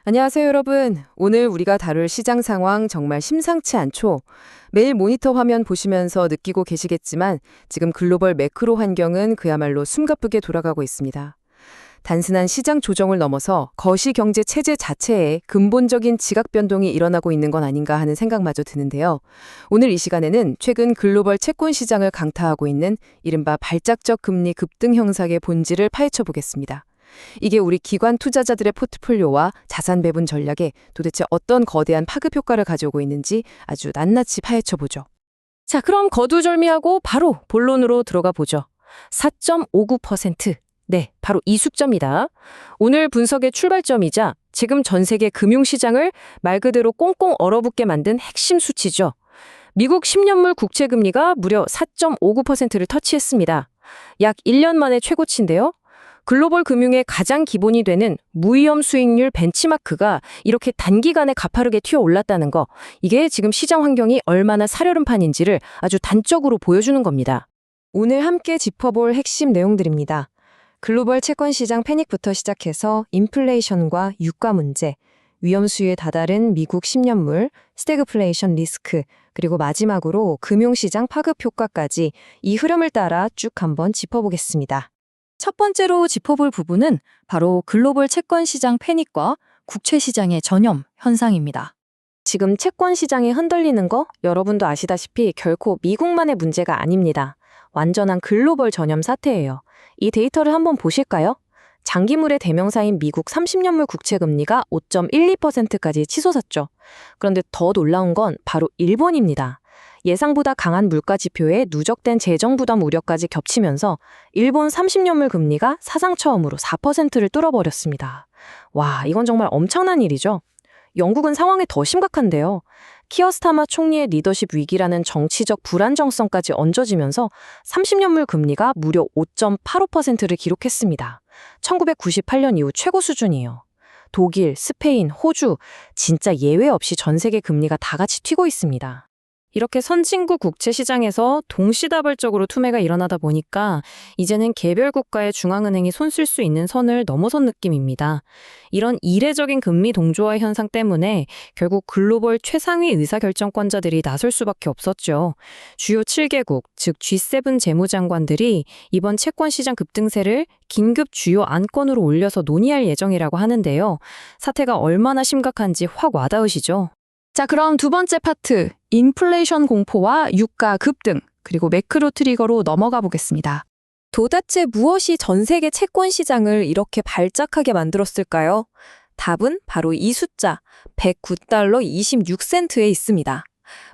안녕하세요, 여러분. 오늘 우리가 다룰 시장 상황 정말 심상치 않죠? 매일 모니터 화면 보시면서 느끼고 계시겠지만 지금 글로벌 매크로 환경은 그야말로 숨가쁘게 돌아가고 있습니다. 단순한 시장 조정을 넘어서 거시 경제 체제 자체에 근본적인 지각 변동이 일어나고 있는 건 아닌가 하는 생각마저 드는데요. 오늘 이 시간에는 최근 글로벌 채권 시장을 강타하고 있는 이른바 발작적 금리 급등 현상의 본질을 파헤쳐 보겠습니다. 이게 우리 기관 투자자들의 포트폴리오와 자산 배분 전략에 도대체 어떤 거대한 파급 효과를 가져오고 있는지 아주 낱낱이 파헤쳐보죠. 자, 그럼 거두절미하고 바로 본론으로 들어가 보죠. 4.59%. 네, 바로 이 숫자입니다. 오늘 분석의 출발점이자 지금 전 세계 금융시장을 말 그대로 꽁꽁 얼어붙게 만든 핵심 수치죠. 미국 10년물 국채금리가 무려 4.59%를 터치했습니다. 약 1년 만에 최고치인데요. 글로벌 금융의 가장 기본이 되는 무위험 수익률 벤치마크가 이렇게 단기간에 가파르게 튀어올랐다는 거, 이게 지금 시장 환경이 얼마나 살얼음판인지를 아주 단적으로 보여주는 겁니다. 오늘 함께 짚어볼 핵심 내용들입니다. 글로벌 채권 시장 패닉부터 시작해서 인플레이션과 유가 문제, 위험 수위에 다다른 미국 10년물, 스태그플레이션 리스크, 그리고 마지막으로 금융시장 파급 효과까지 이 흐름을 따라 쭉 한번 짚어보겠습니다. 첫 번째로 짚어볼 부분은 바로 글로벌 채권 시장 패닉과 국채 시장의 전염 현상입니다. 지금 채권 시장이 흔들리는 거 여러분도 아시다시피 결코 미국만의 문제가 아닙니다. 완전한 글로벌 전염 사태예요. 이 데이터를 한번 보실까요? 장기물의 대명사인 미국 30년물 국채 금리가 5.12%까지 치솟았죠. 그런데 더 놀라운 건 바로 일본입니다. 예상보다 강한 물가 지표에 누적된 재정 부담 우려까지 겹치면서 일본 30년물 금리가 사상 처음으로 4%를 뚫어버렸습니다. 와, 이건 정말 엄청난 일이죠. 영국은 상황이 더 심각한데요. 키어스타마 총리의 리더십 위기라는 정치적 불안정성까지 얹어지면서 30년물 금리가 무려 5.85%를 기록했습니다. 1998년 이후 최고 수준이에요. 독일, 스페인, 호주, 진짜 예외 없이 전 세계 금리가 다 같이 튀고 있습니다. 이렇게 선진국 국채 시장에서 동시다발적으로 투매가 일어나다 보니까 이제는 개별 국가의 중앙은행이 손 쓸 수 있는 선을 넘어선 느낌입니다. 이런 이례적인 금리 동조화 현상 때문에 결국 글로벌 최상위 의사결정권자들이 나설 수밖에 없었죠. 주요 7개국, 즉 G7 재무장관들이 이번 채권 시장 급등세를 긴급 주요 안건으로 올려서 논의할 예정이라고 하는데요. 사태가 얼마나 심각한지 확 와닿으시죠? 자, 그럼 두 번째 파트, 인플레이션 공포와 유가 급등, 그리고 매크로 트리거로 넘어가 보겠습니다. 도대체 무엇이 전 세계 채권 시장을 이렇게 발작하게 만들었을까요? 답은 바로 이 숫자, 109달러 26센트에 있습니다.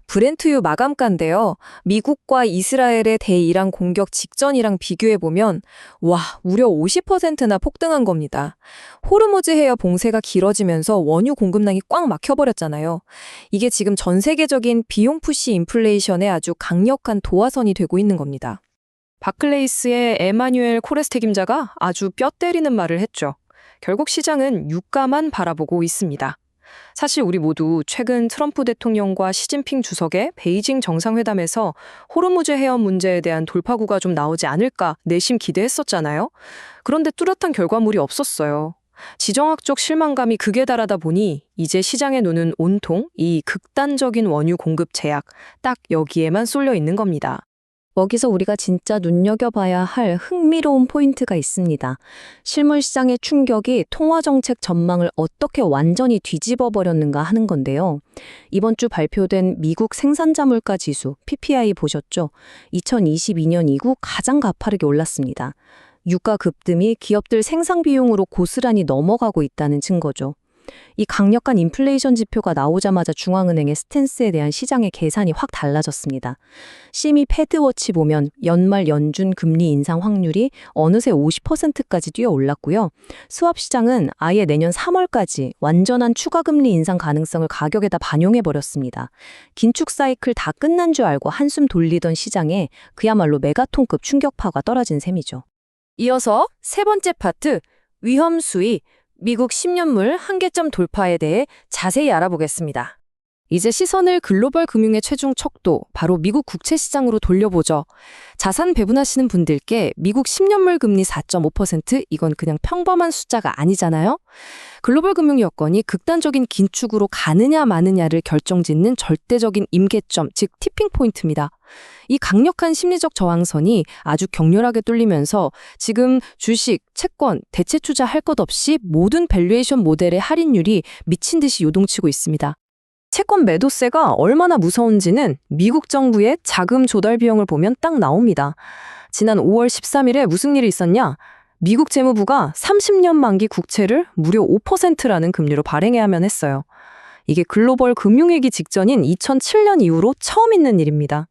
브렌트유 마감가인데요. 미국과 이스라엘의 대이란 공격 직전이랑 비교해보면 와, 무려 50%나 폭등한 겁니다. 호르무즈 해협 봉쇄가 길어지면서 원유 공급량이 꽉 막혀버렸잖아요. 이게 지금 전 세계적인 비용 푸시 인플레이션의 아주 강력한 도화선이 되고 있는 겁니다. 바클레이스의 에마뉴엘 코레스테 김자가 아주 뼈 때리는 말을 했죠. 결국 시장은 유가만 바라보고 있습니다. 사실 우리 모두 최근 트럼프 대통령과 시진핑 주석의 베이징 정상회담에서 호르무즈 해협 문제에 대한 돌파구가 좀 나오지 않을까 내심 기대했었잖아요. 그런데 뚜렷한 결과물이 없었어요. 지정학적 실망감이 극에 달하다 보니 이제 시장의 눈은 온통 이 극단적인 원유 공급 제약, 딱 여기에만 쏠려 있는 겁니다. 여기서 우리가 진짜 눈여겨봐야 할 흥미로운 포인트가 있습니다. 실물 시장의 충격이 통화정책 전망을 어떻게 완전히 뒤집어 버렸는가 하는 건데요. 이번 주 발표된 미국 생산자 물가 지수, PPI 보셨죠? 2022년 이후 가장 가파르게 올랐습니다. 유가 급등이 기업들 생산 비용으로 고스란히 넘어가고 있다는 증거죠. 이 강력한 인플레이션 지표가 나오자마자 중앙은행의 스탠스에 대한 시장의 계산이 확 달라졌습니다. 심의 패드워치 보면 연말 연준 금리 인상 확률이 어느새 50%까지 뛰어올랐고요. 스왑 시장은 아예 내년 3월까지 완전한 추가 금리 인상 가능성을 가격에다 반영해버렸습니다. 긴축 사이클 다 끝난 줄 알고 한숨 돌리던 시장에 그야말로 메가톤급 충격파가 떨어진 셈이죠. 이어서 세 번째 파트, 위험 수위, 미국 10년물 한계점 돌파에 대해 자세히 알아보겠습니다. 이제 시선을 글로벌 금융의 최종 척도, 바로 미국 국채 시장으로 돌려보죠. 자산 배분하시는 분들께 미국 10년물 금리 4.5%, 이건 그냥 평범한 숫자가 아니잖아요. 글로벌 금융 여건이 극단적인 긴축으로 가느냐 마느냐를 결정짓는 절대적인 임계점, 즉 티핑 포인트입니다. 이 강력한 심리적 저항선이 아주 격렬하게 뚫리면서 지금 주식, 채권, 대체 투자할 것 없이 모든 밸류에이션 모델의 할인율이 미친 듯이 요동치고 있습니다. 채권 매도세가 얼마나 무서운지는 미국 정부의 자금 조달 비용을 보면 딱 나옵니다. 지난 5월 13일에 무슨 일이 있었냐? 미국 재무부가 30년 만기 국채를 무려 5%라는 금리로 발행해야만 했어요. 이게 글로벌 금융위기 직전인 2007년 이후로 처음 있는 일입니다.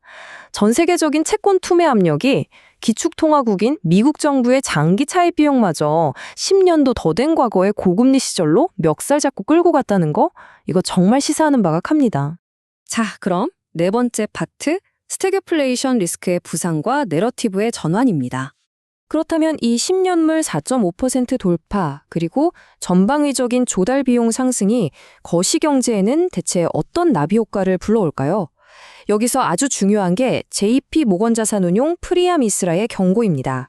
전 세계적인 채권 투매 압력이 기축통화국인 미국 정부의 장기 차입 비용마저 10년도 더 된 과거의 고금리 시절로 멱살 잡고 끌고 갔다는 거, 이거 정말 시사하는 바가 큽니다. 자, 그럼 네 번째 파트, 스태그플레이션 리스크의 부상과 내러티브의 전환입니다. 그렇다면 이 10년물 4.5% 돌파, 그리고 전방위적인 조달 비용 상승이 거시경제에는 대체 어떤 나비 효과를 불러올까요? 여기서 아주 중요한 게 JP 모건자산운용 프리아 미스라의 경고입니다.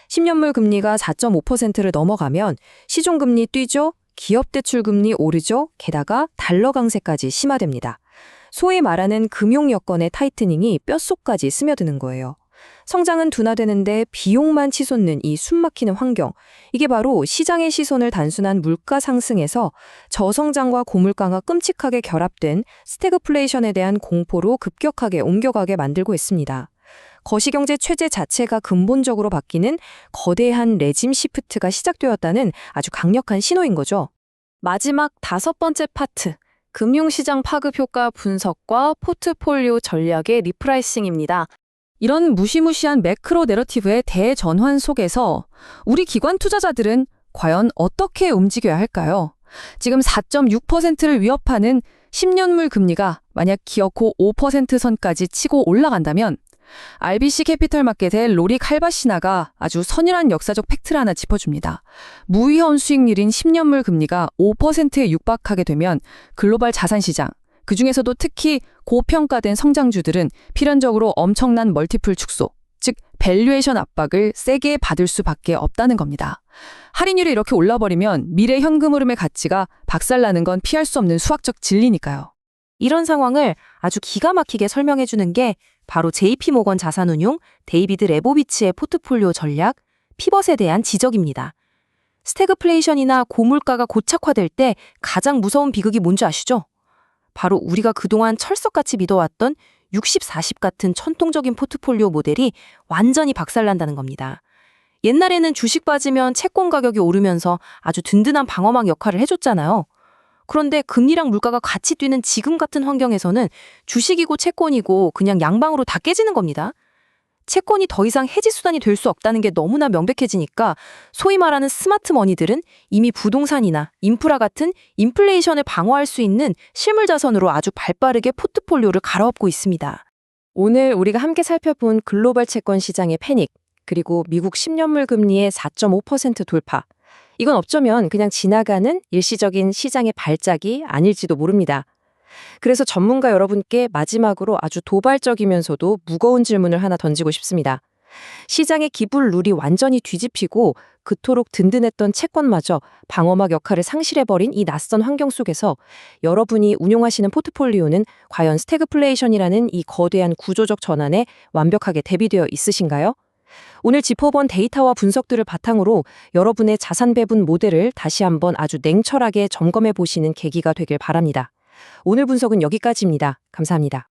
10년물 금리가 4.5%를 넘어가면 시중금리 뛰죠, 기업대출금리 오르죠, 게다가 달러 강세까지 심화됩니다. 소위 말하는 금융 여건의 타이트닝이 뼛속까지 스며드는 거예요. 성장은 둔화되는데 비용만 치솟는 이 숨막히는 환경, 이게 바로 시장의 시선을 단순한 물가 상승에서 저성장과 고물가가 끔찍하게 결합된 스태그플레이션에 대한 공포로 급격하게 옮겨가게 만들고 있습니다. 거시경제 체제 자체가 근본적으로 바뀌는 거대한 레짐 시프트가 시작되었다는 아주 강력한 신호인 거죠. 마지막 다섯 번째 파트, 금융시장 파급 효과 분석과 포트폴리오 전략의 리프라이싱입니다. 이런 무시무시한 매크로 내러티브의 대전환 속에서 우리 기관 투자자들은 과연 어떻게 움직여야 할까요? 지금 4.6%를 위협하는 10년물 금리가 만약 기어코 5% 선까지 치고 올라간다면 RBC 캐피털 마켓의 로리 칼바시나가 아주 선율한 역사적 팩트를 하나 짚어줍니다. 무위험 수익률인 10년물 금리가 5%에 육박하게 되면 글로벌 자산시장, 그중에서도 특히 고평가된 성장주들은 필연적으로 엄청난 멀티플 축소, 즉 밸류에이션 압박을 세게 받을 수밖에 없다는 겁니다. 할인율이 이렇게 올라버리면 미래 현금 흐름의 가치가 박살나는 건 피할 수 없는 수학적 진리니까요. 이런 상황을 아주 기가 막히게 설명해주는 게 바로 JP모건 자산운용 데이비드 레보비치의 포트폴리오 전략, 피벗에 대한 지적입니다. 스태그플레이션이나 고물가가 고착화될 때 가장 무서운 비극이 뭔지 아시죠? 바로 우리가 그동안 철석같이 믿어왔던 60-40 같은 전통적인 포트폴리오 모델이 완전히 박살난다는 겁니다. 옛날에는 주식 빠지면 채권 가격이 오르면서 아주 든든한 방어막 역할을 해줬잖아요. 그런데 금리랑 물가가 같이 뛰는 지금 같은 환경에서는 주식이고 채권이고 그냥 양방으로 다 깨지는 겁니다. 채권이 더 이상 해지 수단이 될 수 없다는 게 너무나 명백해지니까 소위 말하는 스마트 머니들은 이미 부동산이나 인프라 같은 인플레이션을 방어할 수 있는 실물 자산으로 아주 발빠르게 포트폴리오를 갈아엎고 있습니다. 오늘 우리가 함께 살펴본 글로벌 채권 시장의 패닉, 그리고 미국 10년물 금리의 4.5% 돌파, 이건 어쩌면 그냥 지나가는 일시적인 시장의 발작이 아닐지도 모릅니다. 그래서 전문가 여러분께 마지막으로 아주 도발적이면서도 무거운 질문을 하나 던지고 싶습니다. 시장의 기불 룰이 완전히 뒤집히고 그토록 든든했던 채권마저 방어막 역할을 상실해버린 이 낯선 환경 속에서 여러분이 운용하시는 포트폴리오는 과연 스태그플레이션이라는 이 거대한 구조적 전환에 완벽하게 대비되어 있으신가요? 오늘 짚어본 데이터와 분석들을 바탕으로 여러분의 자산 배분 모델을 다시 한번 아주 냉철하게 점검해 보시는 계기가 되길 바랍니다. 오늘 분석은 여기까지입니다. 감사합니다.